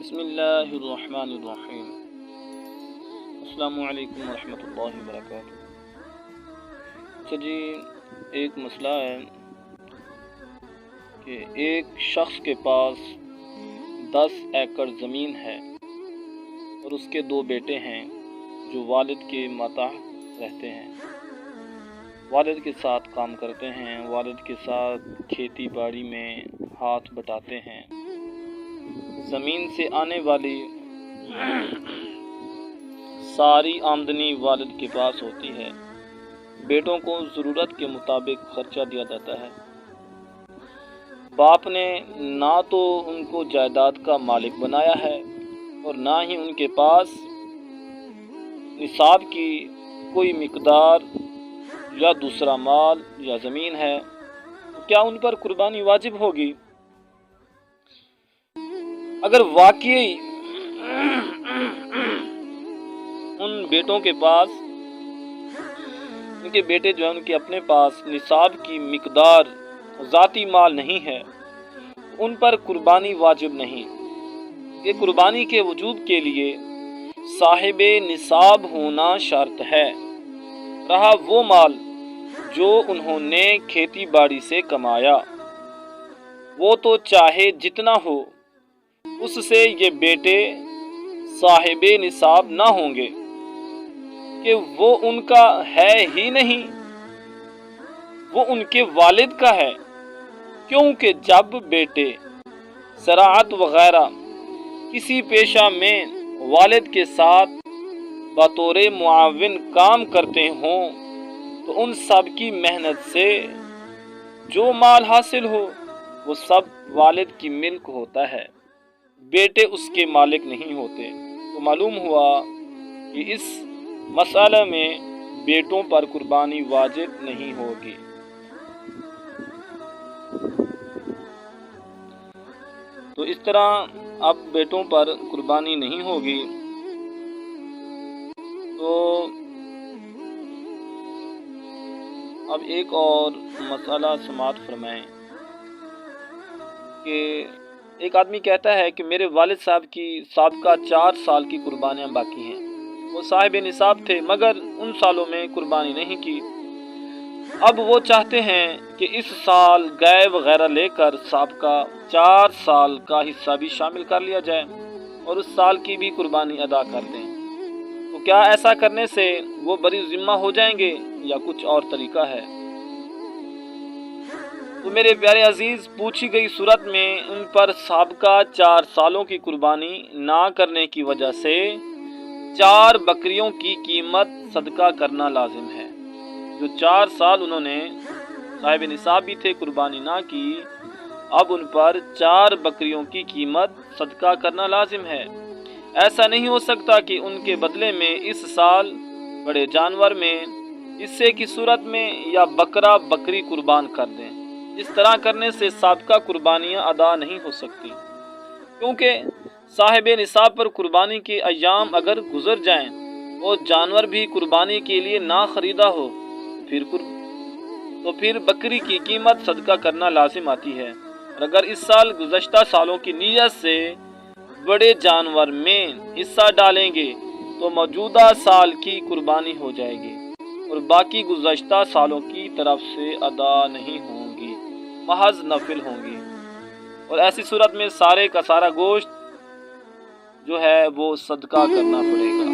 بسم اللہ الرحمن الرحیم۔ السلام علیکم ورحمۃ اللہ وبرکاتہ۔ اچھا جی، ایک مسئلہ ہے کہ ایک شخص کے پاس 10 ایکڑ زمین ہے اور اس کے 2 بیٹے ہیں جو والد کے ماتحت رہتے ہیں، والد کے ساتھ کام کرتے ہیں، والد کے ساتھ کھیتی باڑی میں ہاتھ بٹاتے ہیں۔ زمین سے آنے والی ساری آمدنی والد کے پاس ہوتی ہے، بیٹوں کو ضرورت کے مطابق خرچہ دیا جاتا ہے۔ باپ نے نہ تو ان کو جائیداد کا مالک بنایا ہے اور نہ ہی ان کے پاس نصاب کی کوئی مقدار یا دوسرا مال یا زمین ہے، تو کیا ان پر قربانی واجب ہوگی؟ اگر واقعی ان بیٹوں کے پاس، ان کے بیٹے جو ہیں ان کے اپنے پاس نصاب کی مقدار ذاتی مال نہیں ہے، ان پر قربانی واجب نہیں۔ یہ قربانی کے وجوب کے لیے صاحب نصاب ہونا شرط ہے۔ رہا وہ مال جو انہوں نے کھیتی باڑی سے کمایا، وہ تو چاہے جتنا ہو، اس سے یہ بیٹے صاحب نصاب نہ ہوں گے کہ وہ ان کا ہے ہی نہیں، وہ ان کے والد کا ہے، کیونکہ جب بیٹے زراعت وغیرہ کسی پیشہ میں والد کے ساتھ بطور معاون کام کرتے ہوں تو ان سب کی محنت سے جو مال حاصل ہو وہ سب والد کی ملک ہوتا ہے، بیٹے اس کے مالک نہیں ہوتے۔ تو معلوم ہوا کہ اس مسئلے میں بیٹوں پر قربانی واجب نہیں ہوگی۔ تو اس طرح اب بیٹوں پر قربانی نہیں ہوگی، تو اب ایک اور مسئلہ سماعت فرمائیں کہ ایک آدمی کہتا ہے کہ میرے والد صاحب کی سابقہ 4 سال کی قربانیاں باقی ہیں، وہ صاحب نصاب تھے مگر ان سالوں میں قربانی نہیں کی، اب وہ چاہتے ہیں کہ اس سال گائے وغیرہ لے کر سابقہ 4 سال کا حصہ بھی شامل کر لیا جائے اور اس سال کی بھی قربانی ادا کر دیں، تو کیا ایسا کرنے سے وہ بری ذمہ ہو جائیں گے یا کچھ اور طریقہ ہے؟ تو میرے پیارے عزیز، پوچھی گئی صورت میں ان پر سابقہ 4 سالوں کی قربانی نہ کرنے کی وجہ سے 4 بکریوں کی قیمت صدقہ کرنا لازم ہے۔ جو 4 سال انہوں نے صاحب نصاب بھی تھے، قربانی نہ کی، اب ان پر 4 بکریوں کی قیمت صدقہ کرنا لازم ہے۔ ایسا نہیں ہو سکتا کہ ان کے بدلے میں اس سال بڑے جانور میں حصے کی صورت میں یا بکرا بکری قربان کر دیں۔ اس طرح کرنے سے سابقہ قربانیاں ادا نہیں ہو سکتی، کیونکہ صاحب نصاب پر قربانی کے ایام اگر گزر جائیں اور جانور بھی قربانی کے لیے نہ خریدا ہو تو پھر بکری کی قیمت صدقہ کرنا لازم آتی ہے، اور اگر اس سال گزشتہ سالوں کی نیت سے بڑے جانور میں حصہ ڈالیں گے تو موجودہ سال کی قربانی ہو جائے گی اور باقی گزشتہ سالوں کی طرف سے ادا نہیں ہوں گی، محض نفل ہوں گی، اور ایسی صورت میں سارے کا سارا گوشت جو ہے وہ صدقہ کرنا پڑے گا۔